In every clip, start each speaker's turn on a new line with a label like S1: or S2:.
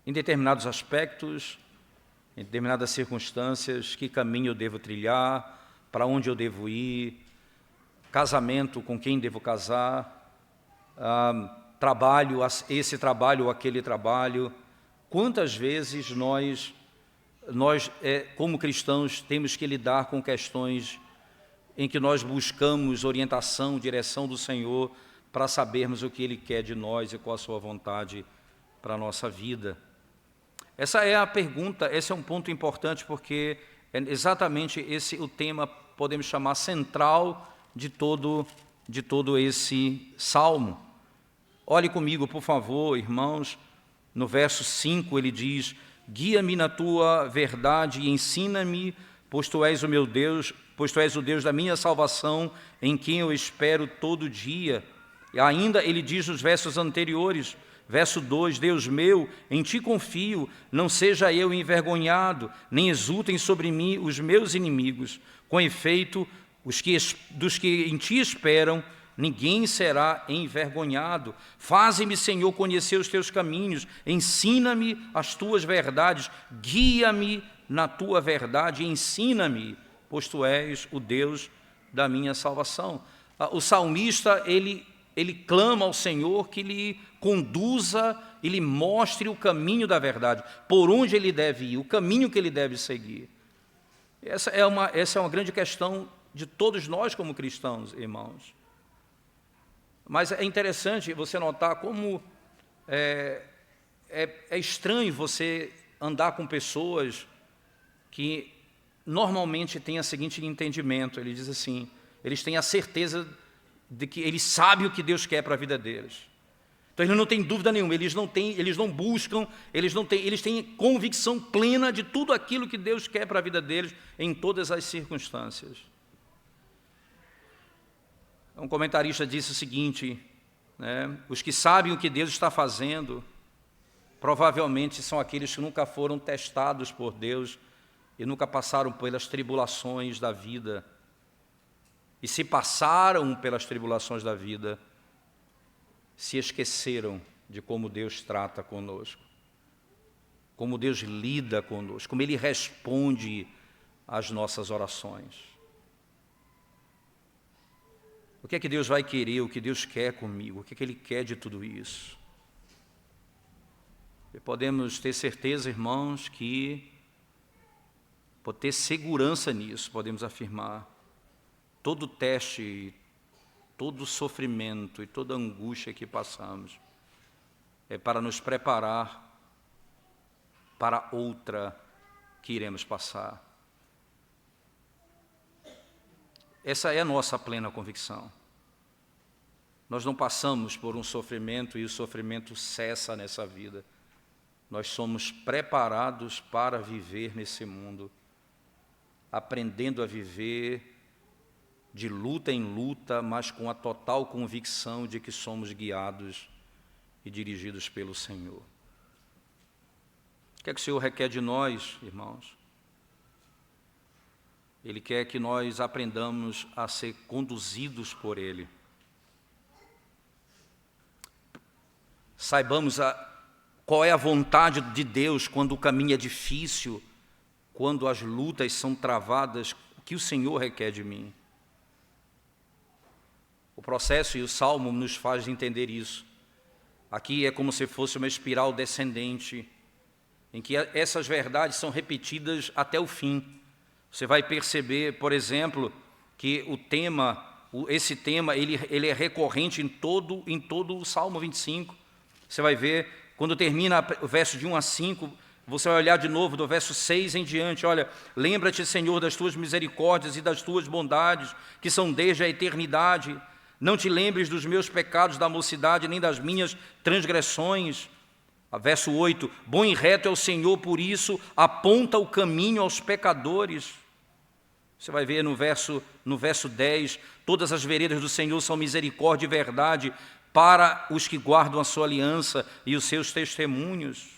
S1: em determinados aspectos, em determinadas circunstâncias, que caminho eu devo trilhar, para onde eu devo ir, casamento, com quem devo casar, trabalho, esse trabalho ou aquele trabalho. Quantas vezes nós como cristãos, temos que lidar com questões em que nós buscamos orientação, direção do Senhor, para sabermos o que Ele quer de nós e qual a sua vontade para a nossa vida. Essa é a pergunta, esse é um ponto importante, porque é exatamente esse o tema, podemos chamar, central de todo esse salmo. Olhe comigo, por favor, irmãos, no verso 5 ele diz: guia-me na tua verdade e ensina-me, pois tu és o meu Deus, pois tu és o Deus da minha salvação, em quem eu espero todo dia. E ainda ele diz nos versos anteriores, verso 2, Deus meu, em ti confio, não seja eu envergonhado, nem exultem sobre mim os meus inimigos. Com efeito, dos que em ti esperam, ninguém será envergonhado. Faze-me, Senhor, conhecer os teus caminhos, ensina-me as tuas verdades, guia-me na tua verdade e ensina-me, pois tu és o Deus da minha salvação. O salmista, ele clama ao Senhor que lhe conduza e lhe mostre o caminho da verdade, por onde ele deve ir, o caminho que ele deve seguir. Essa é uma grande questão de todos nós como cristãos, irmãos. Mas é interessante você notar como é estranho você andar com pessoas que normalmente têm o seguinte entendimento. Ele diz assim, eles têm a certeza de que eles sabem o que Deus quer para a vida deles. Então eles não têm dúvida nenhuma, eles não buscam, eles têm convicção plena de tudo aquilo que Deus quer para a vida deles em todas as circunstâncias. Um comentarista disse o seguinte, né, os que sabem o que Deus está fazendo, provavelmente são aqueles que nunca foram testados por Deus e nunca passaram pelas tribulações da vida. E se passaram pelas tribulações da vida, se esqueceram de como Deus trata conosco, como Deus lida conosco, como Ele responde às nossas orações. O que é que Deus vai querer, o que Deus quer comigo, o que é que Ele quer de tudo isso? E podemos ter certeza, irmãos, que, por ter segurança nisso, podemos afirmar, todo teste, todo sofrimento e toda angústia que passamos é para nos preparar para outra que iremos passar. Essa é a nossa plena convicção. Nós não passamos por um sofrimento e o sofrimento cessa nessa vida. Nós somos preparados para viver nesse mundo, aprendendo a viver de luta em luta, mas com a total convicção de que somos guiados e dirigidos pelo Senhor. O que é que o Senhor requer de nós, irmãos? Ele quer que nós aprendamos a ser conduzidos por Ele. Saibamos qual é a vontade de Deus quando o caminho é difícil, quando as lutas são travadas, o que o Senhor requer de mim. O processo e o Salmo nos faz entender isso. Aqui é como se fosse uma espiral descendente, em que essas verdades são repetidas até o fim. Você vai perceber, por exemplo, que esse tema ele é recorrente em todo o Salmo 25. Você vai ver, quando termina o verso de 1 a 5, você vai olhar de novo do verso 6 em diante. Olha, lembra-te, Senhor, das tuas misericórdias e das tuas bondades, que são desde a eternidade. Não te lembres dos meus pecados da mocidade, nem das minhas transgressões. Verso 8, bom e reto é o Senhor, por isso aponta o caminho aos pecadores. Você vai ver no verso 10, todas as veredas do Senhor são misericórdia e verdade para os que guardam a sua aliança e os seus testemunhos.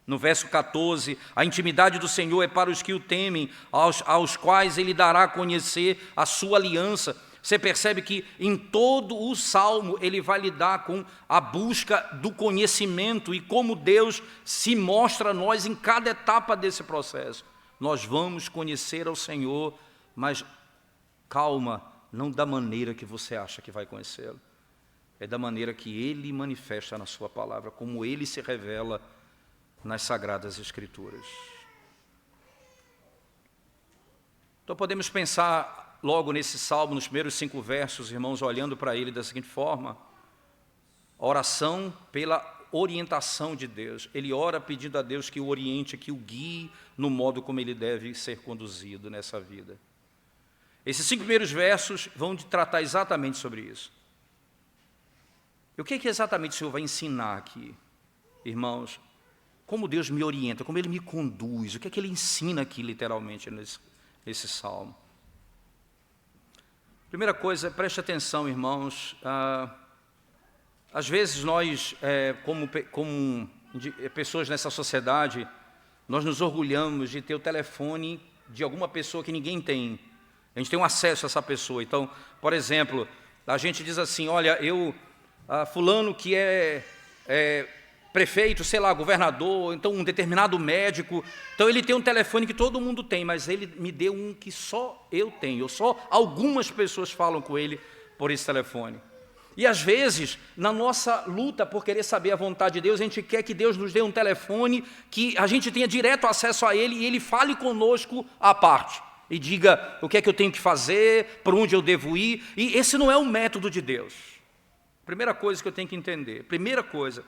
S1: No verso 14, a intimidade do Senhor é para os que o temem, aos quais Ele dará a conhecer a sua aliança. Você percebe que em todo o Salmo ele vai lidar com a busca do conhecimento e como Deus se mostra a nós em cada etapa desse processo. Nós vamos conhecer ao Senhor, mas calma, não da maneira que você acha que vai conhecê-lo. É da maneira que Ele manifesta na sua palavra, como Ele se revela nas Sagradas Escrituras. Então podemos pensar logo nesse salmo, nos primeiros 5 versos, irmãos, olhando para ele da seguinte forma: a oração pela orientação de Deus. Ele ora pedindo a Deus que o oriente, que o guie no modo como ele deve ser conduzido nessa vida. Esses 5 primeiros versos vão tratar exatamente sobre isso. E o que exatamente o Senhor vai ensinar aqui, irmãos? Como Deus me orienta, como Ele me conduz, o que Ele ensina aqui literalmente nesse salmo? Primeira coisa, preste atenção, irmãos, às vezes nós, como pessoas nessa sociedade, nós nos orgulhamos de ter o telefone de alguma pessoa que ninguém tem. A gente tem um acesso a essa pessoa. Então, por exemplo, a gente diz assim, olha, fulano que é prefeito, sei lá, governador, então um determinado médico, então ele tem um telefone que todo mundo tem, mas ele me deu um que só eu tenho, só algumas pessoas falam com ele por esse telefone. E às vezes, na nossa luta por querer saber a vontade de Deus, a gente quer que Deus nos dê um telefone, que a gente tenha direto acesso a Ele e Ele fale conosco à parte. E diga o que é que eu tenho que fazer, por onde eu devo ir. E esse não é o método de Deus. Primeira coisa que eu tenho que entender. Primeira coisa,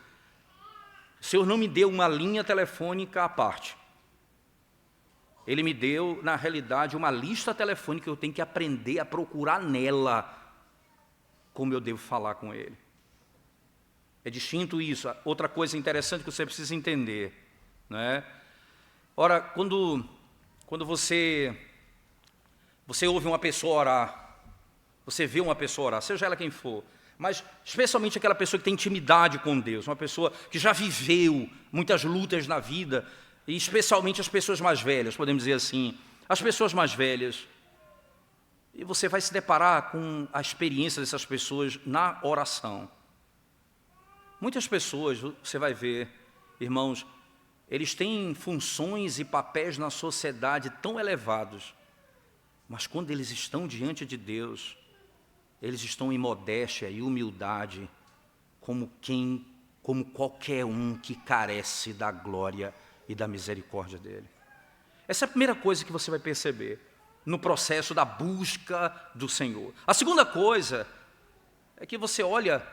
S1: o Senhor não me deu uma linha telefônica à parte. Ele me deu, na realidade, uma lista telefônica que eu tenho que aprender a procurar nela como eu devo falar com Ele. É distinto isso. Outra coisa interessante que você precisa entender, né? Ora, quando você ouve uma pessoa orar, você vê uma pessoa orar, seja ela quem for, mas especialmente aquela pessoa que tem intimidade com Deus, uma pessoa que já viveu muitas lutas na vida, e especialmente as pessoas mais velhas, podemos dizer assim, as pessoas mais velhas, e você vai se deparar com a experiência dessas pessoas na oração. Muitas pessoas, você vai ver, irmãos, eles têm funções e papéis na sociedade tão elevados, mas quando eles estão diante de Deus, eles estão em modéstia e humildade, como qualquer um que carece da glória e da misericórdia dele. Essa é a primeira coisa que você vai perceber no processo da busca do Senhor. A segunda coisa é que você olha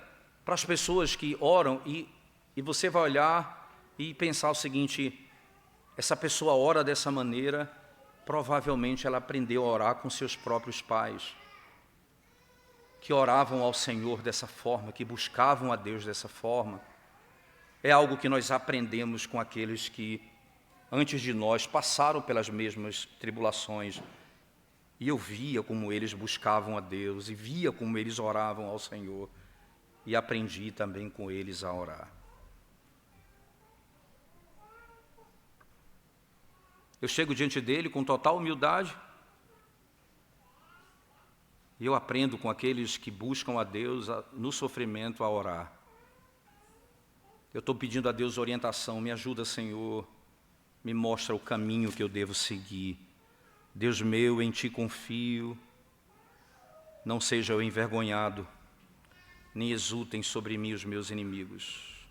S1: para as pessoas que oram e você vai olhar e pensar o seguinte: essa pessoa ora dessa maneira, provavelmente ela aprendeu a orar com seus próprios pais, que oravam ao Senhor dessa forma, que buscavam a Deus dessa forma. É algo que nós aprendemos com aqueles que, antes de nós, passaram pelas mesmas tribulações. E eu via como eles buscavam a Deus, e via como eles oravam ao Senhor, e aprendi também com eles a orar. Eu chego diante dele com total humildade, e eu aprendo com aqueles que buscam a Deus no sofrimento a orar. Eu estou pedindo a Deus orientação, me ajuda, Senhor, me mostra o caminho que eu devo seguir. Deus meu, em Ti confio, não seja eu envergonhado, nem exultem sobre mim os meus inimigos.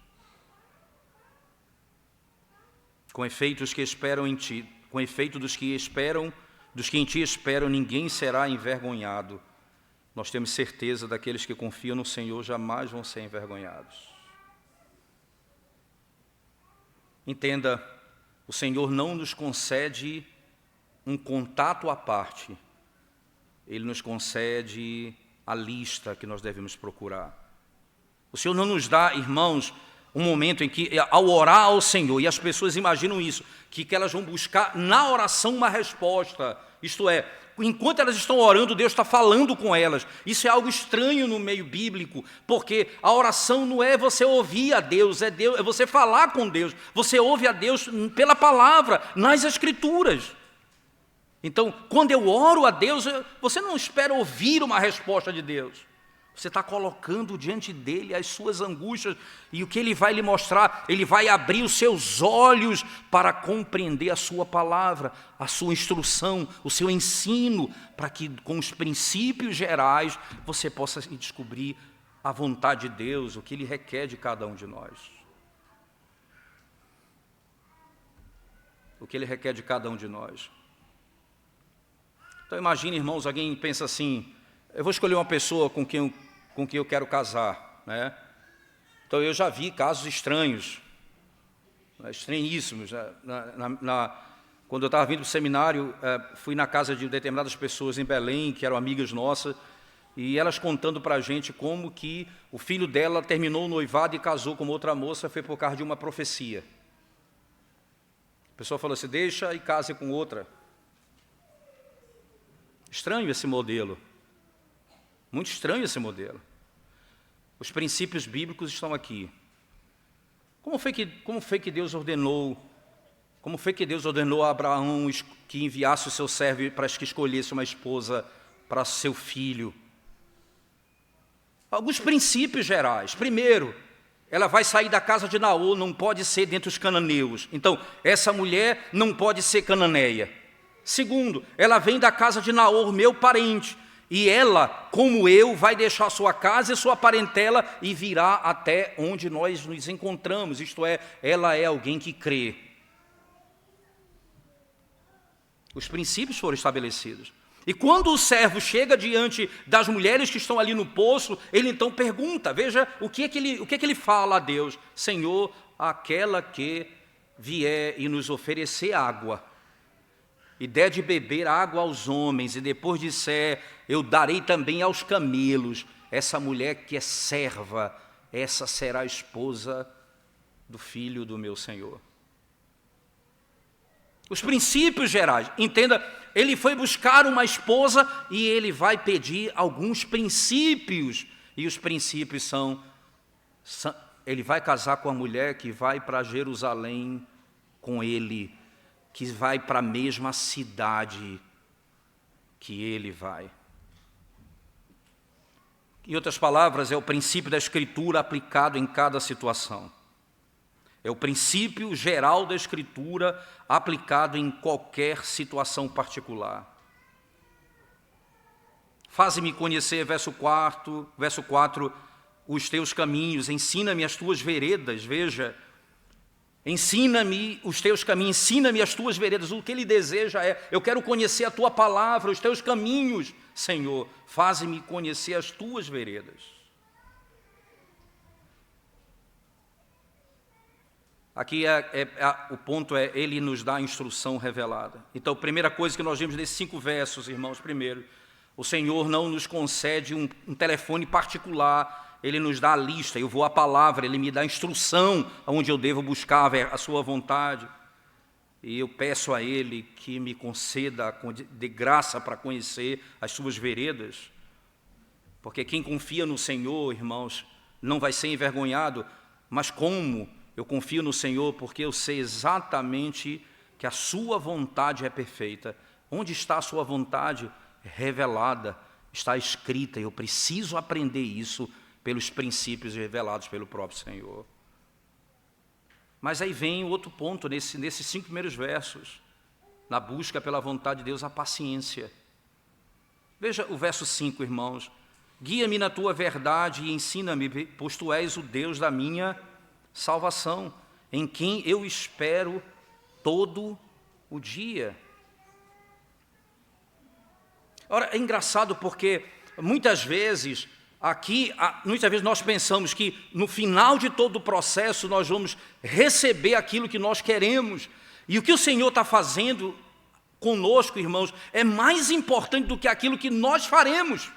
S1: Com efeito, os que esperam em Ti, com efeito dos que em Ti esperam, ninguém será envergonhado. Nós temos certeza daqueles que confiam no Senhor jamais vão ser envergonhados. Entenda, o Senhor não nos concede um contato à parte, Ele nos concede a lista que nós devemos procurar. O Senhor não nos dá, irmãos, um momento em que, ao orar ao Senhor, e as pessoas imaginam isso, que elas vão buscar na oração uma resposta, isto é, enquanto elas estão orando, Deus está falando com elas. Isso é algo estranho no meio bíblico, porque a oração não é você ouvir a Deus, é você falar com Deus. Você ouve a Deus pela palavra, nas Escrituras. Então, quando eu oro a Deus, você não espera ouvir uma resposta de Deus. Você está colocando diante dele as suas angústias, e o que ele vai lhe mostrar, ele vai abrir os seus olhos para compreender a sua palavra, a sua instrução, o seu ensino, para que com os princípios gerais você possa descobrir a vontade de Deus, o que ele requer de cada um de nós. O que ele requer de cada um de nós. Então imagine, irmãos, alguém pensa assim, eu vou escolher uma pessoa com quem eu quero casar, né? Então eu já vi casos estranhos, estranhíssimos. Quando eu estava vindo para o seminário, fui na casa de determinadas pessoas em Belém, que eram amigas nossas, e elas contando para a gente como que o filho dela terminou o noivado e casou com outra moça, foi por causa de uma profecia. A pessoa falou assim, deixa e case com outra. Estranho esse modelo. Muito estranho esse modelo. Os princípios bíblicos estão aqui. Como foi que Deus ordenou? Como foi que Deus ordenou a Abraão que enviasse o seu servo para que escolhesse uma esposa para seu filho? Alguns princípios gerais. Primeiro, ela vai sair da casa de Naor, não pode ser dentre os cananeus. Então, essa mulher não pode ser cananeia. Segundo, ela vem da casa de Naor, meu parente. E ela, como eu, vai deixar sua casa e sua parentela e virá até onde nós nos encontramos. Isto é, ela é alguém que crê. Os princípios foram estabelecidos. E quando o servo chega diante das mulheres que estão ali no poço, ele então pergunta, veja o que é que ele fala a Deus. Senhor, aquela que vier e nos oferecer água, e der de beber água aos homens, e depois disser, eu darei também aos camelos, essa mulher que é serva, essa será a esposa do filho do meu Senhor. Os princípios gerais, entenda, ele foi buscar uma esposa e ele vai pedir alguns princípios, e os princípios são ele vai casar com a mulher que vai para Jerusalém com ele, que vai para a mesma cidade que ele vai. Em outras palavras, é o princípio da Escritura aplicado em cada situação. É o princípio geral da Escritura aplicado em qualquer situação particular. Faze-me conhecer, verso 4, os teus caminhos, ensina-me as tuas veredas, veja, ensina-me os teus caminhos, ensina-me as tuas veredas. O que ele deseja é, eu quero conhecer a tua palavra, os teus caminhos, Senhor, faze-me conhecer as tuas veredas. Aqui o ponto é, ele nos dá a instrução revelada. Então, a primeira coisa que nós vimos nesses 5 versos, irmãos, primeiro, o Senhor não nos concede um telefone particular, ele nos dá a lista, eu vou à palavra, ele me dá a instrução onde eu devo buscar a sua vontade. E eu peço a ele que me conceda de graça para conhecer as suas veredas. Porque quem confia no Senhor, irmãos, não vai ser envergonhado, mas como? Eu confio no Senhor porque eu sei exatamente que a sua vontade é perfeita. Onde está a sua vontade? Revelada, está escrita. Eu preciso aprender isso pelos princípios revelados pelo próprio Senhor. Mas aí vem o outro ponto, nesses 5 primeiros versos. Na busca pela vontade de Deus, a paciência. Veja o verso 5, irmãos. Guia-me na tua verdade e ensina-me, pois tu és o Deus da minha salvação, em quem eu espero todo o dia. Ora, é engraçado porque muitas vezes nós pensamos que no final de todo o processo nós vamos receber aquilo que nós queremos. E o que o Senhor está fazendo conosco, irmãos, é mais importante do que aquilo que nós faremos.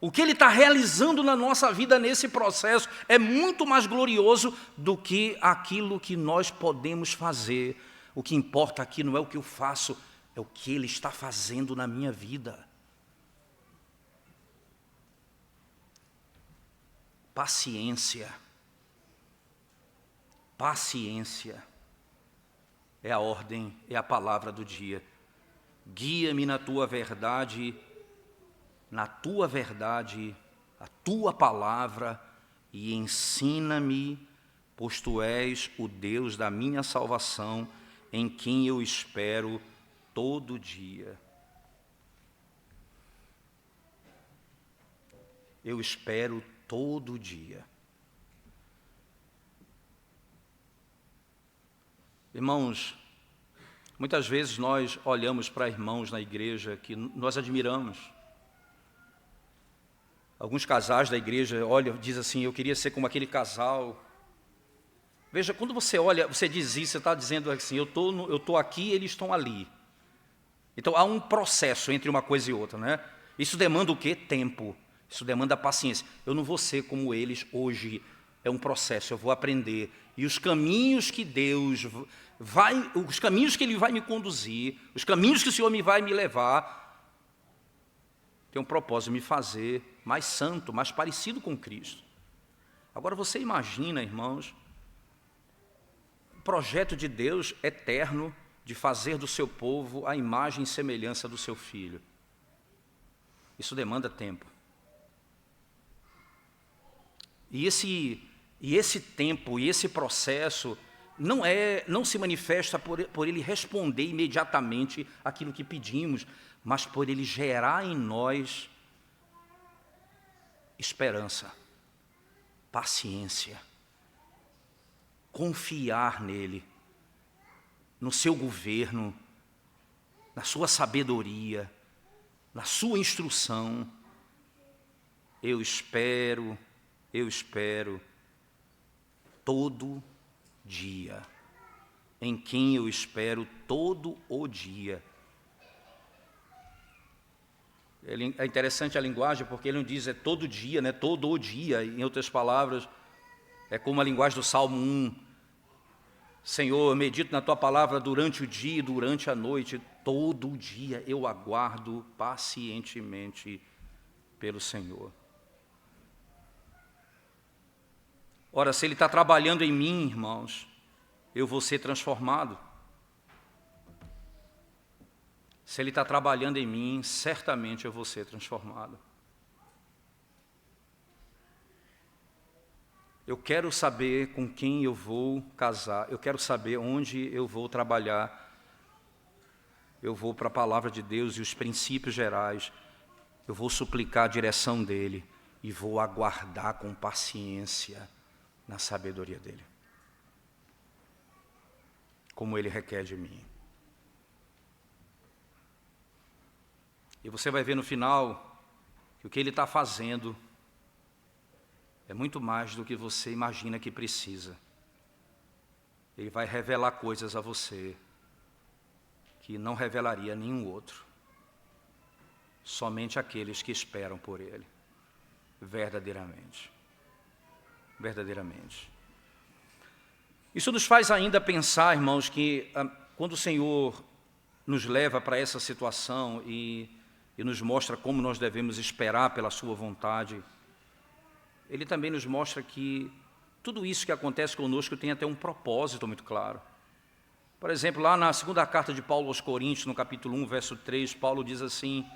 S1: O que Ele está realizando na nossa vida nesse processo é muito mais glorioso do que aquilo que nós podemos fazer. O que importa aqui não é o que eu faço, é o que Ele está fazendo na minha vida. Paciência. Paciência é a ordem, é a palavra do dia. guia-me na tua verdade, a tua palavra, e ensina-me, pois tu és o Deus da minha salvação, em quem eu espero todo dia. Eu espero todo dia. Irmãos, muitas vezes nós olhamos para irmãos na igreja que nós admiramos. Alguns casais da igreja olham, dizem assim, eu queria ser como aquele casal. Veja, quando você olha, você diz isso, você está dizendo assim, eu estou aqui, eles estão ali. Então há um processo entre uma coisa e outra, né? Isso demanda o quê? Tempo. Isso demanda paciência. Eu não vou ser como eles hoje. É um processo, eu vou aprender. E os caminhos que Deus os caminhos que Ele vai me conduzir, os caminhos que o Senhor vai me levar, tem um propósito de me fazer mais santo, mais parecido com Cristo. Agora você imagina, irmãos, o projeto de Deus eterno de fazer do seu povo a imagem e semelhança do seu Filho. Isso demanda tempo. E esse tempo, e esse processo, não se manifesta por Ele responder imediatamente aquilo que pedimos, mas por Ele gerar em nós esperança, paciência, confiar nele, no seu governo, na sua sabedoria, na sua instrução. Eu espero todo dia, em quem eu espero todo o dia. É interessante a linguagem, porque ele não diz é todo dia, né? Todo o dia. Em outras palavras, é como a linguagem do Salmo 1. Senhor, eu medito na tua palavra durante o dia e durante a noite. Todo dia eu aguardo pacientemente pelo Senhor. Ora, se Ele está trabalhando em mim, irmãos, eu vou ser transformado. Se Ele está trabalhando em mim, certamente eu vou ser transformado. Eu quero saber com quem eu vou casar, eu quero saber onde eu vou trabalhar. Eu vou para a palavra de Deus e os princípios gerais, eu vou suplicar a direção dEle e vou aguardar com paciência na sabedoria dEle, como Ele requer de mim. E você vai ver no final que o que Ele está fazendo é muito mais do que você imagina que precisa. Ele vai revelar coisas a você que não revelaria nenhum outro. Somente aqueles que esperam por Ele, verdadeiramente. Verdadeiramente. Isso nos faz ainda pensar, irmãos, que quando o Senhor nos leva para essa situação e nos mostra como nós devemos esperar pela sua vontade, Ele também nos mostra que tudo isso que acontece conosco tem até um propósito muito claro. Por exemplo, lá na segunda carta de Paulo aos Coríntios, no capítulo 1, verso 3, Paulo diz assim,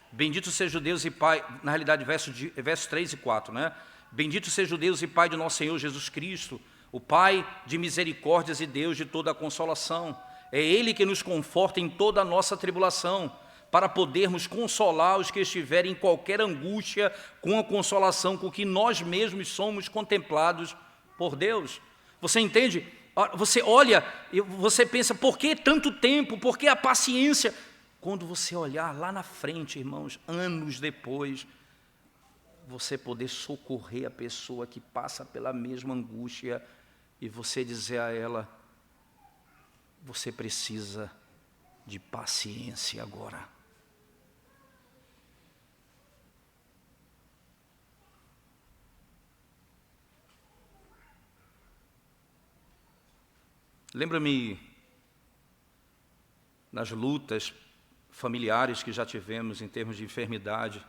S1: bendito seja o Deus e Pai, na realidade, verso 3 e 4, né? Bendito seja o Deus e Pai de nosso Senhor Jesus Cristo, o Pai de misericórdias e Deus de toda a consolação. É Ele que nos conforta em toda a nossa tribulação, para podermos consolar os que estiverem em qualquer angústia com a consolação com que nós mesmos somos contemplados por Deus. Você entende? Você olha e você pensa, por que tanto tempo? Por que a paciência? Quando você olhar lá na frente, irmãos, anos depois, você poder socorrer a pessoa que passa pela mesma angústia e você dizer a ela, você precisa de paciência agora. Lembro-me nas lutas familiares que já tivemos em termos de enfermidade.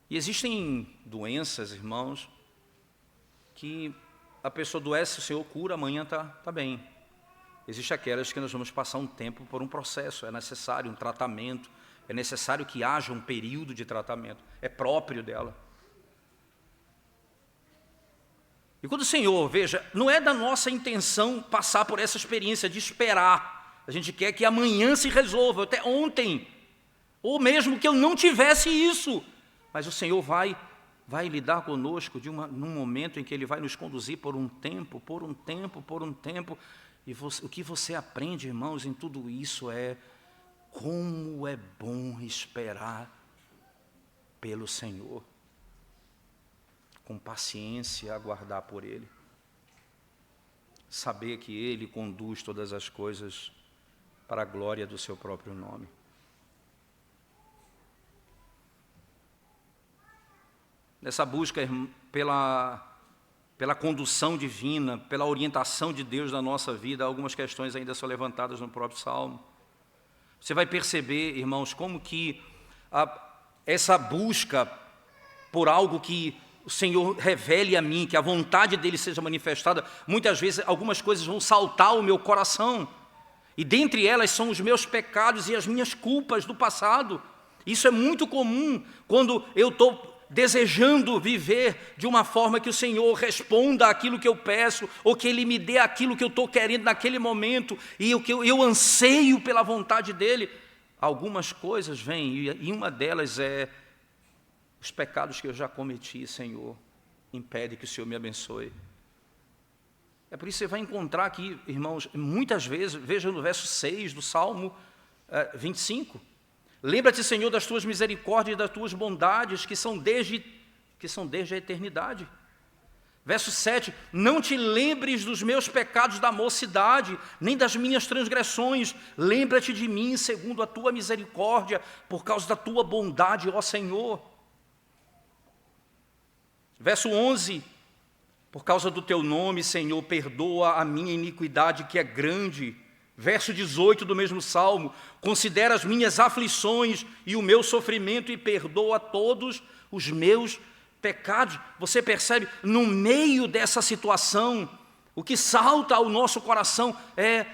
S1: E existem doenças, irmãos, que a pessoa adoece, o Senhor cura, amanhã está bem. Existem aquelas que nós vamos passar um tempo por um processo, é necessário um tratamento, é necessário que haja um período de tratamento, é próprio dela. E quando o Senhor, veja, não é da nossa intenção passar por essa experiência de esperar. A gente quer que amanhã se resolva, até ontem, ou mesmo que eu não tivesse isso. Mas o Senhor vai lidar conosco num momento em que Ele vai nos conduzir por um tempo. E o que você aprende, irmãos, em tudo isso é como é bom esperar pelo Senhor. Com paciência aguardar por Ele, saber que Ele conduz todas as coisas para a glória do seu próprio nome. Nessa busca pela condução divina, pela orientação de Deus na nossa vida, algumas questões ainda são levantadas no próprio Salmo. Você vai perceber, irmãos, como que essa busca por algo que o Senhor revele a mim, que a vontade dEle seja manifestada, muitas vezes algumas coisas vão saltar ao meu coração, e dentre elas são os meus pecados e as minhas culpas do passado. Isso é muito comum quando eu estou desejando viver de uma forma que o Senhor responda àquilo que eu peço, ou que Ele me dê aquilo que eu estou querendo naquele momento, e o que eu anseio pela vontade dEle. Algumas coisas vêm, e uma delas é: os pecados que eu já cometi, Senhor, impede que o Senhor me abençoe. É por isso que você vai encontrar aqui, irmãos, muitas vezes, veja no verso 6 do Salmo 25. Lembra-te, Senhor, das tuas misericórdias e das tuas bondades, que são desde a eternidade. Verso 7, não te lembres dos meus pecados da mocidade, nem das minhas transgressões. Lembra-te de mim, segundo a tua misericórdia, por causa da tua bondade, ó Senhor. Verso 11, por causa do teu nome, Senhor, perdoa a minha iniquidade que é grande. Verso 18 do mesmo Salmo, considera as minhas aflições e o meu sofrimento e perdoa todos os meus pecados. Você percebe, no meio dessa situação, o que salta ao nosso coração é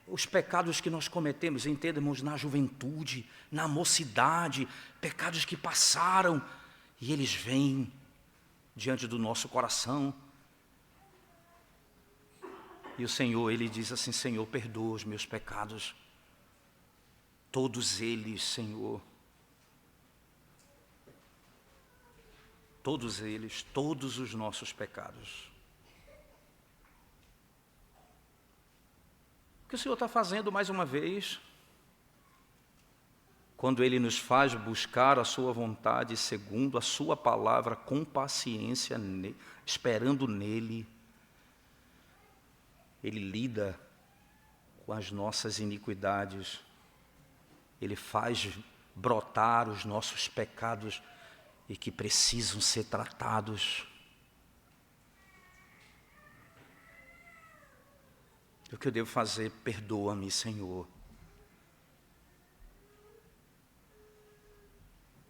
S1: os pecados que nós cometemos, entendemos, na juventude, na mocidade, pecados que passaram, e eles vêm diante do nosso coração. E o Senhor, Ele diz assim: Senhor, perdoa os meus pecados, todos eles, Senhor, todos eles, todos os nossos pecados. O que o Senhor está fazendo mais uma vez, quando Ele nos faz buscar a sua vontade segundo a sua palavra, com paciência, esperando nele, Ele lida com as nossas iniquidades, Ele faz brotar os nossos pecados e que precisam ser tratados. O que eu devo fazer? Perdoa-me, Senhor.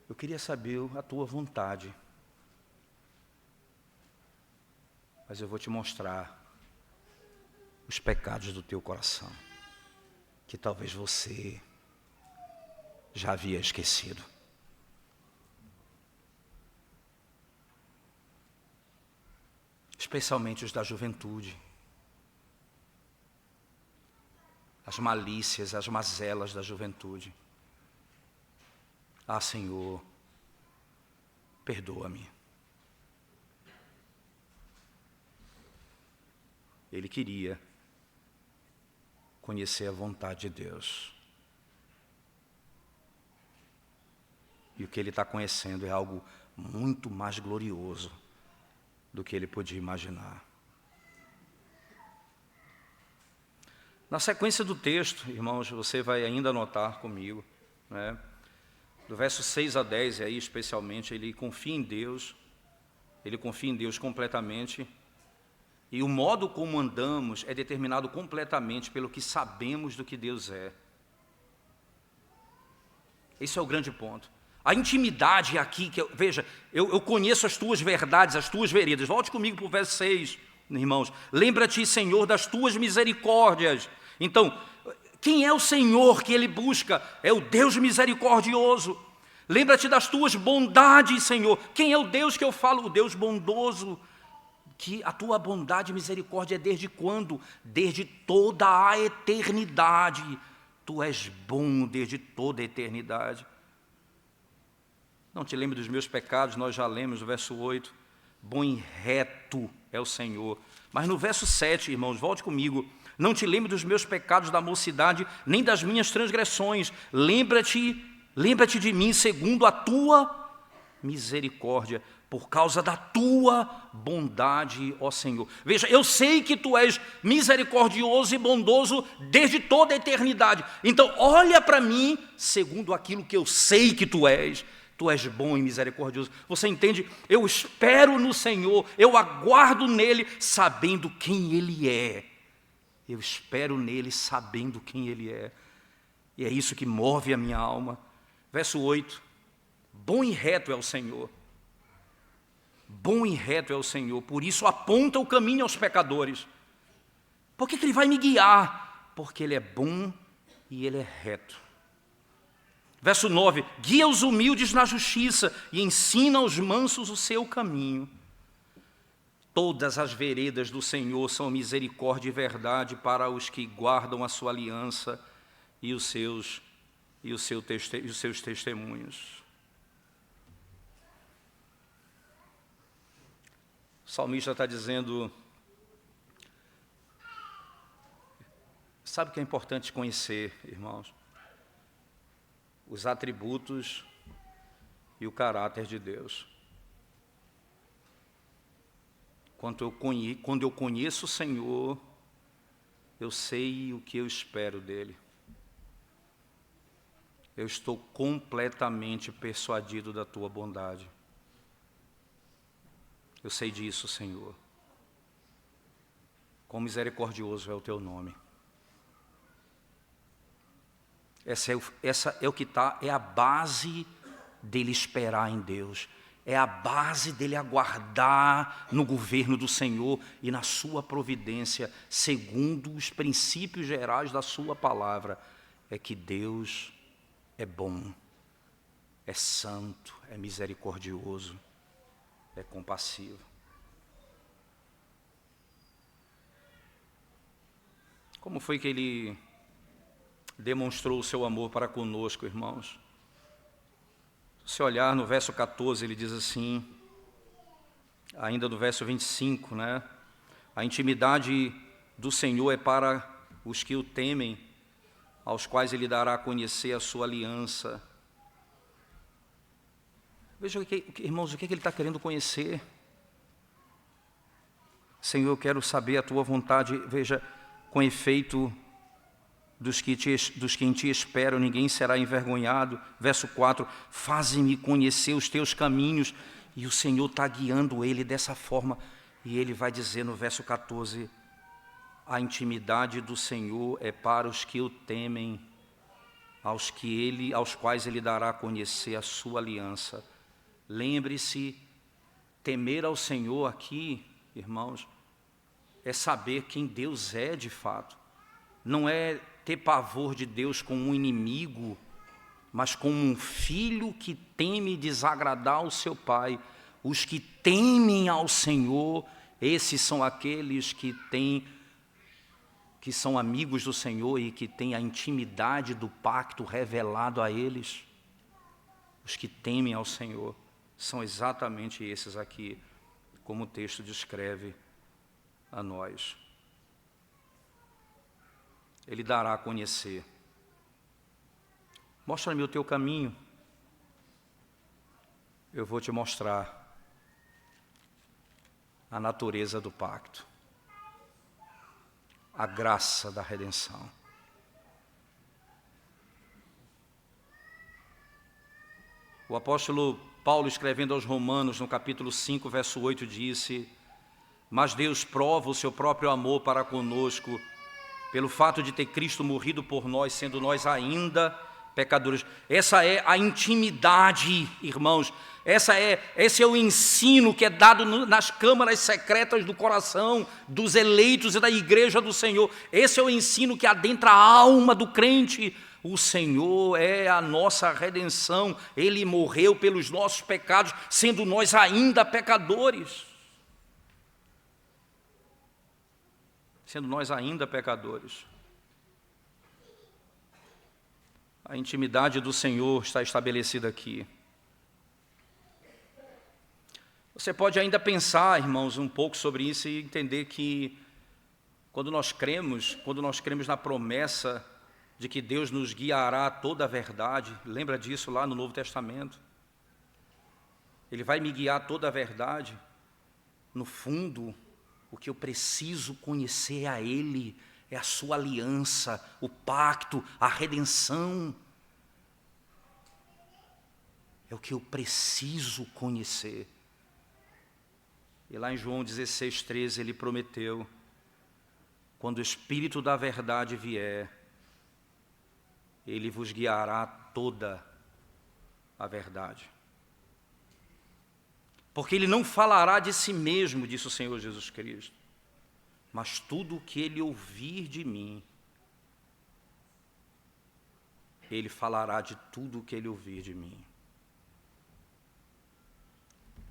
S1: Eu queria saber a tua vontade, mas eu vou te mostrar os pecados do teu coração, que talvez você já havia esquecido. Especialmente os da juventude, as malícias, as mazelas da juventude. Ah, Senhor, perdoa-me. Ele queria conhecer a vontade de Deus. E o que ele está conhecendo é algo muito mais glorioso do que ele podia imaginar. Na sequência do texto, irmãos, você vai ainda anotar comigo, né? Do verso 6 a 10, aí especialmente, ele confia em Deus completamente, e o modo como andamos é determinado completamente pelo que sabemos do que Deus é. Esse é o grande ponto. A intimidade aqui, veja, eu conheço as tuas verdades, as tuas veredas. Volte comigo para o verso 6, irmãos. Lembra-te, Senhor, das tuas misericórdias Então, quem é o Senhor que ele busca? É o Deus misericordioso. Lembra-te das tuas bondades, Senhor. Quem é o Deus que eu falo? O Deus bondoso. Que a tua bondade e misericórdia é desde quando? Desde toda a eternidade. Tu és bom desde toda a eternidade. Não te lembre dos meus pecados, nós já lemos no verso 8. Bom e reto é o Senhor. Mas no verso 7, irmãos, volte comigo. Não te lembre dos meus pecados da mocidade, nem das minhas transgressões. Lembra-te de mim segundo a tua misericórdia, por causa da tua bondade, ó Senhor. Veja, eu sei que tu és misericordioso e bondoso desde toda a eternidade. Então, olha para mim segundo aquilo que eu sei que tu és. Tu és bom e misericordioso. Você entende? Eu espero no Senhor, eu aguardo nele, sabendo quem ele é. Eu espero nele, sabendo quem ele é. E é isso que move a minha alma. Verso 8. Bom e reto é o Senhor. Bom e reto é o Senhor, por isso aponta o caminho aos pecadores. Por que ele vai me guiar? Porque ele é bom e ele é reto. Verso 9, guia os humildes na justiça e ensina aos mansos o seu caminho. Todas as veredas do Senhor são misericórdia e verdade para os que guardam a sua aliança e os seus testemunhos. O salmista está dizendo, sabe o que é importante conhecer, irmãos? Os atributos e o caráter de Deus. Quando eu conheço o Senhor, eu sei o que eu espero dele. Eu estou completamente persuadido da tua bondade. Eu sei disso, Senhor. Quão misericordioso é o teu nome. Essa é o que é a base dele esperar em Deus. É a base dele aguardar no governo do Senhor e na sua providência, segundo os princípios gerais da sua palavra. É que Deus é bom, é santo, é misericordioso, é compassivo. Como foi que ele demonstrou o seu amor para conosco, irmãos? Se olhar no verso 14, ele diz assim, ainda no verso 25, né? A intimidade do Senhor é para os que o temem, aos quais ele dará a conhecer a sua aliança. Veja, irmãos, o que ele está querendo conhecer? Senhor, eu quero saber a tua vontade. Veja, com efeito, dos que em ti esperam, ninguém será envergonhado. Verso 4, faze-me conhecer os teus caminhos. E o Senhor está guiando ele dessa forma. E ele vai dizer no verso 14, a intimidade do Senhor é para os que o temem, aos quais ele dará a conhecer a sua aliança. Lembre-se, temer ao Senhor aqui, irmãos, é saber quem Deus é de fato. Não é ter pavor de Deus como um inimigo, mas como um filho que teme desagradar o seu pai. Os que temem ao Senhor, esses são aqueles que são amigos do Senhor e que têm a intimidade do pacto revelado a eles. Os que temem ao Senhor são exatamente esses aqui, como o texto descreve a nós. Ele dará a conhecer. Mostra-me o teu caminho. Eu vou te mostrar a natureza do pacto, a graça da redenção. O apóstolo Paulo, escrevendo aos Romanos, no capítulo 5, verso 8, disse: mas Deus prova o seu próprio amor para conosco, pelo fato de ter Cristo morrido por nós, sendo nós ainda pecadores. Essa é a intimidade, irmãos. Esse é o ensino que é dado nas câmaras secretas do coração dos eleitos e da igreja do Senhor. Esse é o ensino que adentra a alma do crente. O Senhor é a nossa redenção. Ele morreu pelos nossos pecados, sendo nós ainda pecadores. Sendo nós ainda pecadores. A intimidade do Senhor está estabelecida aqui. Você pode ainda pensar, irmãos, um pouco sobre isso e entender que quando nós cremos na promessa de que Deus nos guiará a toda a verdade, lembra disso lá no Novo Testamento? Ele vai me guiar a toda a verdade. No fundo, o que eu preciso conhecer é a Ele, é a sua aliança, o pacto, a redenção. É o que eu preciso conhecer. E lá em João 16:13 ele prometeu, quando o Espírito da verdade vier, ele vos guiará toda a verdade. Porque ele não falará de si mesmo, disse o Senhor Jesus Cristo, mas tudo o que ele ouvir de mim, ele falará de tudo o que ele ouvir de mim.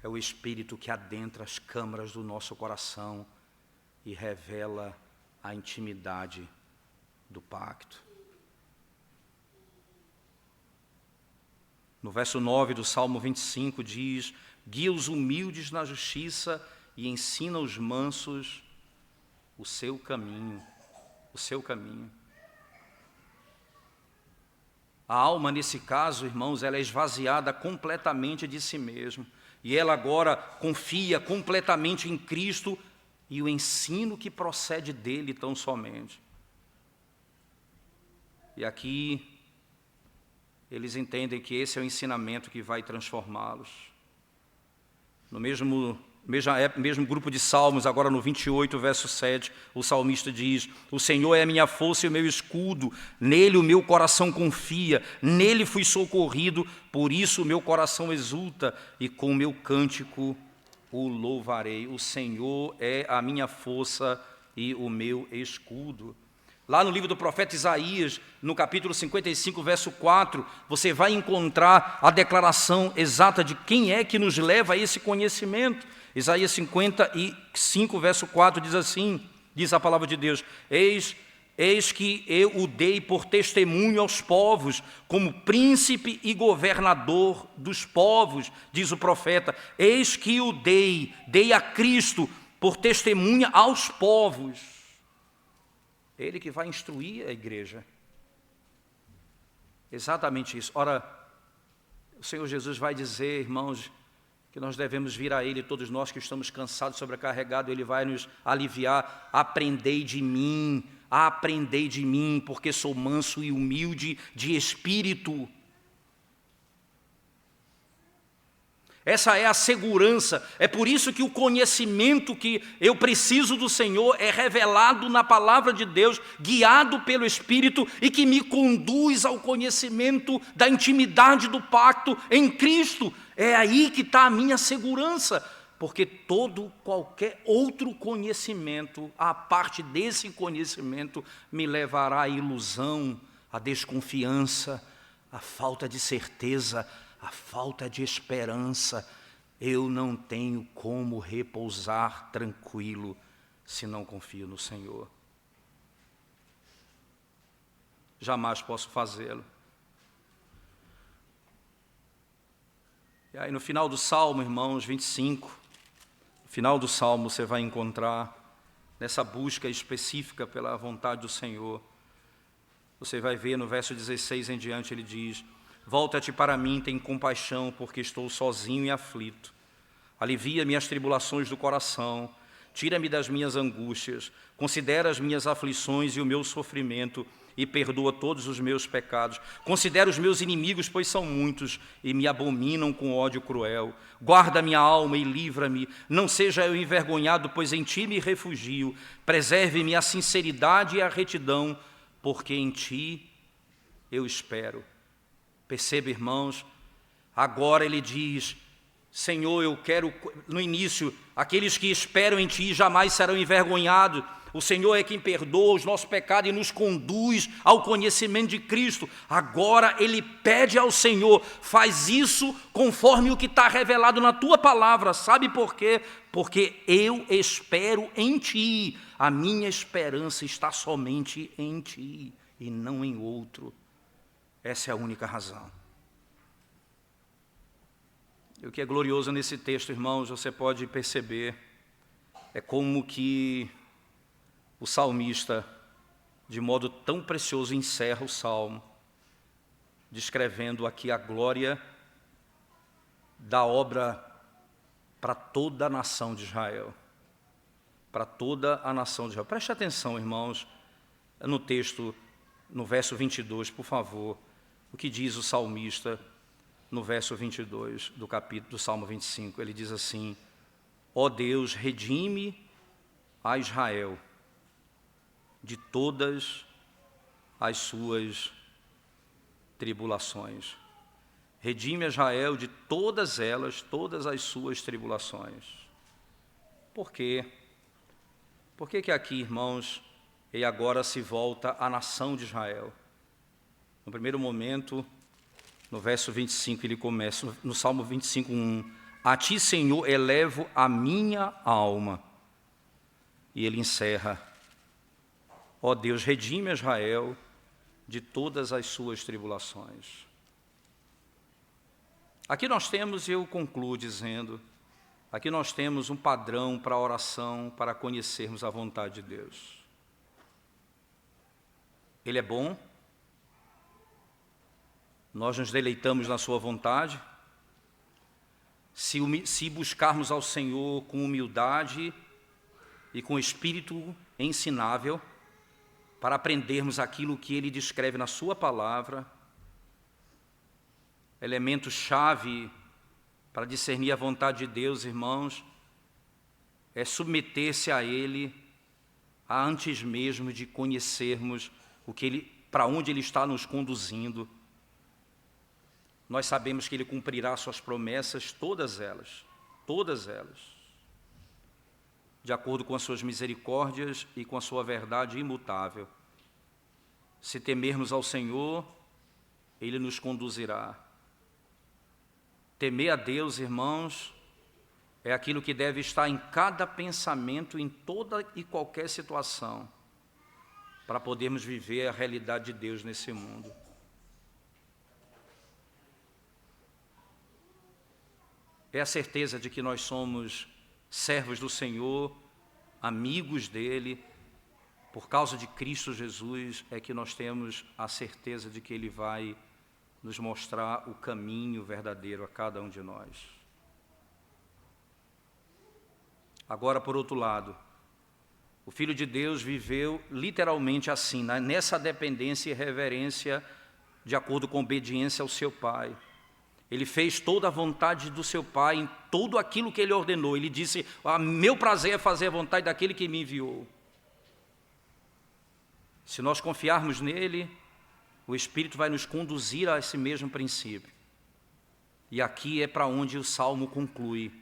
S1: É o Espírito que adentra as câmaras do nosso coração e revela a intimidade do pacto. No verso 9 do Salmo 25 diz, guia os humildes na justiça e ensina os mansos o seu caminho. O seu caminho. A alma, nesse caso, irmãos, ela é esvaziada completamente de si mesma. E ela agora confia completamente em Cristo e o ensino que procede dele tão somente. E aqui eles entendem que esse é o ensinamento que vai transformá-los. No mesmo grupo de salmos, agora no 28, verso 7, o salmista diz, o Senhor é a minha força e o meu escudo, nele o meu coração confia, nele fui socorrido, por isso o meu coração exulta e com o meu cântico o louvarei. O Senhor é a minha força e o meu escudo. Lá no livro do profeta Isaías, no capítulo 55, verso 4, você vai encontrar a declaração exata de quem é que nos leva a esse conhecimento. Isaías 55, verso 4 diz assim, diz a palavra de Deus, Eis que eu o dei por testemunho aos povos, como príncipe e governador dos povos, diz o profeta. Eis que o dei a Cristo por testemunha aos povos. Ele que vai instruir a igreja. Exatamente isso. Ora, o Senhor Jesus vai dizer, irmãos, que nós devemos vir a Ele, todos nós que estamos cansados, sobrecarregados, Ele vai nos aliviar. Aprendei de mim, porque sou manso e humilde de espírito. Essa é a segurança, é por isso que o conhecimento que eu preciso do Senhor é revelado na palavra de Deus, guiado pelo Espírito e que me conduz ao conhecimento da intimidade do pacto em Cristo. É aí que está a minha segurança, porque qualquer outro conhecimento, a parte desse conhecimento, me levará à ilusão, à desconfiança, à falta de certeza, a falta de esperança. Eu não tenho como repousar tranquilo se não confio no Senhor. Jamais posso fazê-lo. E aí no final do Salmo, irmãos, 25, no final do Salmo você vai encontrar, nessa busca específica pela vontade do Senhor, você vai ver no verso 16 em diante, ele diz, volta-te para mim, tem compaixão, porque estou sozinho e aflito. Alivia-me as tribulações do coração, tira-me das minhas angústias, considera as minhas aflições e o meu sofrimento, e perdoa todos os meus pecados. Considera os meus inimigos, pois são muitos, e me abominam com ódio cruel. Guarda minha alma e livra-me, não seja eu envergonhado, pois em ti me refugio. Preserve-me a sinceridade e a retidão, porque em ti eu espero. Perceba, irmãos, agora ele diz: Senhor, eu quero, no início, aqueles que esperam em Ti jamais serão envergonhados. O Senhor é quem perdoa os nossos pecados e nos conduz ao conhecimento de Cristo. Agora ele pede ao Senhor: faz isso conforme o que está revelado na Tua palavra. Sabe por quê? Porque eu espero em Ti. A minha esperança está somente em Ti e não em outro. Essa é a única razão. E o que é glorioso nesse texto, irmãos, você pode perceber, é como que o salmista, de modo tão precioso, encerra o salmo, descrevendo aqui a glória da obra para toda a nação de Israel. Para toda a nação de Israel. Preste atenção, irmãos, no texto, no verso 22, por favor, o que diz o salmista no verso 22 do Salmo 25. Ele diz assim: ó Deus, redime a Israel de todas as suas tribulações. Redime a Israel de todas elas, todas as suas tribulações. Por quê? Por que aqui, irmãos, ele agora se volta à nação de Israel? No primeiro momento, no verso 25, ele começa, no Salmo 25, 1, a Ti, Senhor, elevo a minha alma. E ele encerra: ó Deus, redime a Israel de todas as suas tribulações. Aqui nós temos, e eu concluo dizendo, aqui nós temos um padrão para a oração, para conhecermos a vontade de Deus. Ele é bom, nós nos deleitamos na sua vontade. Se buscarmos ao Senhor com humildade e com espírito ensinável, para aprendermos aquilo que Ele descreve na sua palavra, elemento-chave para discernir a vontade de Deus, irmãos, é submeter-se a Ele antes mesmo de conhecermos para onde Ele está nos conduzindo. Nós sabemos que Ele cumprirá suas promessas, todas elas, de acordo com as suas misericórdias e com a sua verdade imutável. Se temermos ao Senhor, Ele nos conduzirá. Temer a Deus, irmãos, é aquilo que deve estar em cada pensamento, em toda e qualquer situação, para podermos viver a realidade de Deus nesse mundo. É a certeza de que nós somos servos do Senhor, amigos dEle, por causa de Cristo Jesus, é que nós temos a certeza de que Ele vai nos mostrar o caminho verdadeiro a cada um de nós. Agora, por outro lado, o Filho de Deus viveu literalmente assim, nessa dependência e reverência, de acordo com a obediência ao seu Pai. Ele fez toda a vontade do seu Pai em tudo aquilo que Ele ordenou. Ele disse: meu prazer é fazer a vontade daquele que me enviou. Se nós confiarmos nele, o Espírito vai nos conduzir a esse mesmo princípio. E aqui é para onde o Salmo conclui: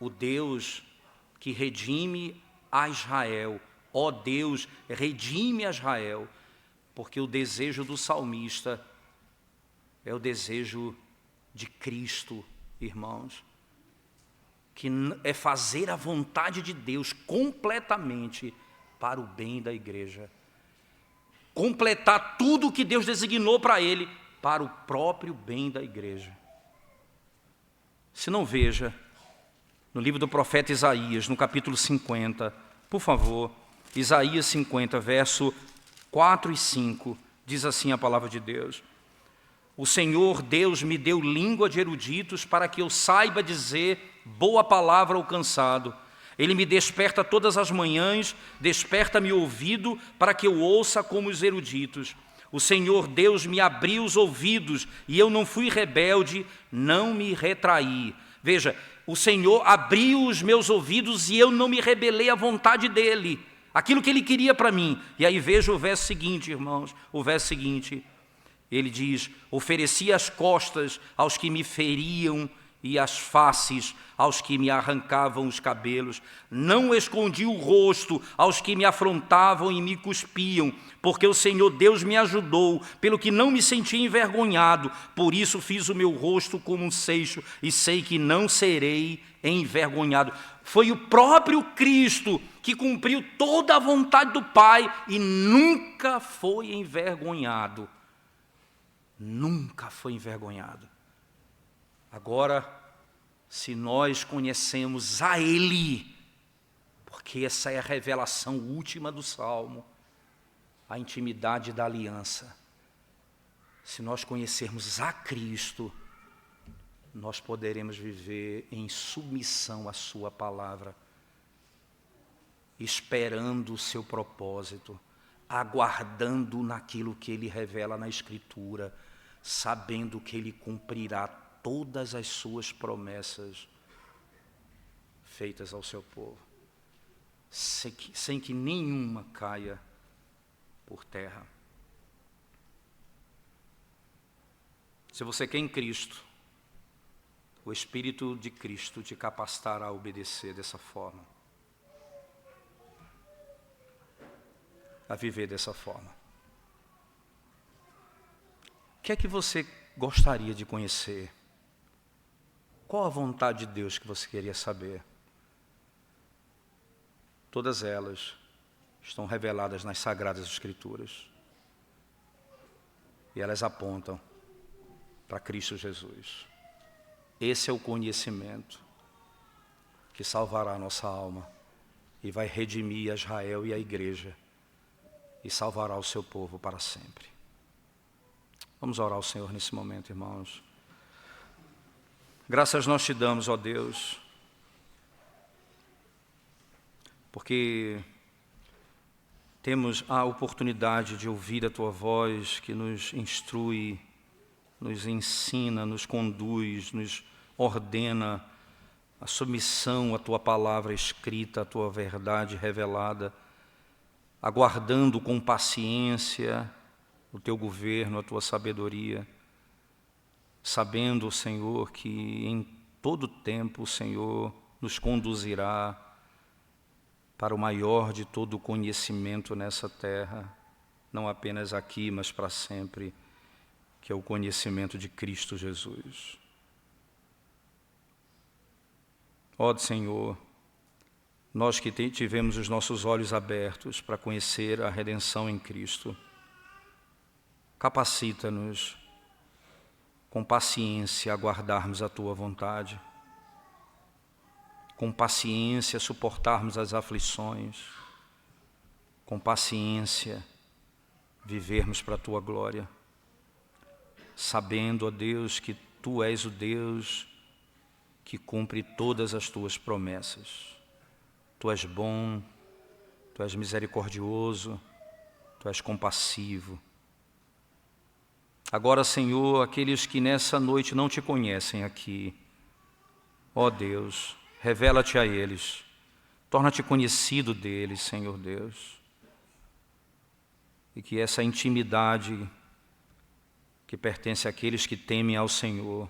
S1: o Deus que redime a Israel. Ó Deus, redime a Israel. Porque o desejo do salmista é o desejo de Cristo, irmãos, que é fazer a vontade de Deus completamente para o bem da igreja. Completar tudo o que Deus designou para ele, para o próprio bem da igreja. Se não, veja, no livro do profeta Isaías, no capítulo 50, por favor, Isaías 50, verso 4 e 5, diz assim a palavra de Deus: o Senhor Deus me deu língua de eruditos para que eu saiba dizer boa palavra ao cansado. Ele me desperta todas as manhãs, desperta-me o ouvido para que eu ouça como os eruditos. O Senhor Deus me abriu os ouvidos e eu não fui rebelde, não me retraí. Veja, o Senhor abriu os meus ouvidos e eu não me rebelei à vontade dEle, aquilo que Ele queria para mim. E aí veja o verso seguinte, irmãos, o verso seguinte: Ele diz: ofereci as costas aos que me feriam e as faces aos que me arrancavam os cabelos. Não escondi o rosto aos que me afrontavam e me cuspiam, porque o Senhor Deus me ajudou, pelo que não me senti envergonhado. Por isso fiz o meu rosto como um seixo e sei que não serei envergonhado. Foi o próprio Cristo que cumpriu toda a vontade do Pai e nunca foi envergonhado. Nunca foi envergonhado. Agora, se nós conhecemos a Ele, porque essa é a revelação última do Salmo, a intimidade da aliança. Se nós conhecermos a Cristo, nós poderemos viver em submissão à sua palavra, esperando o seu propósito, aguardando naquilo que Ele revela na Escritura, sabendo que Ele cumprirá todas as suas promessas feitas ao seu povo, sem que nenhuma caia por terra. Se você quer em Cristo, o Espírito de Cristo te capacitará a obedecer dessa forma, a viver dessa forma. O que é que você gostaria de conhecer? Qual a vontade de Deus que você queria saber? Todas elas estão reveladas nas Sagradas Escrituras. E elas apontam para Cristo Jesus. Esse é o conhecimento que salvará a nossa alma e vai redimir Israel e a igreja e salvará o seu povo para sempre. Vamos orar ao Senhor nesse momento, irmãos. Graças nós te damos, ó Deus, porque temos a oportunidade de ouvir a Tua voz que nos instrui, nos ensina, nos conduz, nos ordena a submissão à Tua palavra escrita, à Tua verdade revelada, aguardando com paciência o Teu governo, a Tua sabedoria, sabendo, Senhor, que em todo tempo o Senhor nos conduzirá para o maior de todo o conhecimento nessa terra, não apenas aqui, mas para sempre, que é o conhecimento de Cristo Jesus. Ó Senhor, nós que tivemos os nossos olhos abertos para conhecer a redenção em Cristo, capacita-nos com paciência aguardarmos a Tua vontade, com paciência suportarmos as aflições, com paciência vivermos para a Tua glória, sabendo, ó Deus, que Tu és o Deus que cumpre todas as Tuas promessas. Tu és bom, Tu és misericordioso, Tu és compassivo. Agora, Senhor, aqueles que nessa noite não Te conhecem aqui, ó Deus, revela-te a eles, torna-te conhecido deles, Senhor Deus, e que essa intimidade que pertence àqueles que temem ao Senhor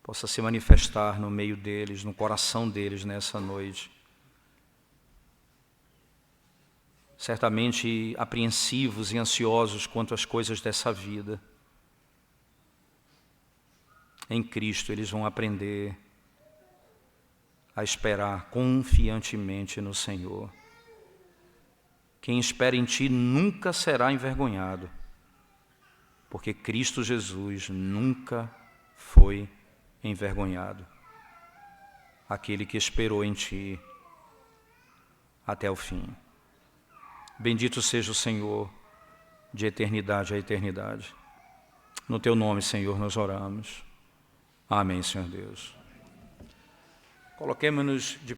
S1: possa se manifestar no meio deles, no coração deles nessa noite. Certamente apreensivos e ansiosos quanto às coisas dessa vida. Em Cristo eles vão aprender a esperar confiantemente no Senhor. Quem espera em Ti nunca será envergonhado, porque Cristo Jesus nunca foi envergonhado. Aquele que esperou em Ti até o fim. Bendito seja o Senhor de eternidade a eternidade. No Teu nome, Senhor, nós oramos. Amém, Senhor Deus. Coloquemo-nos de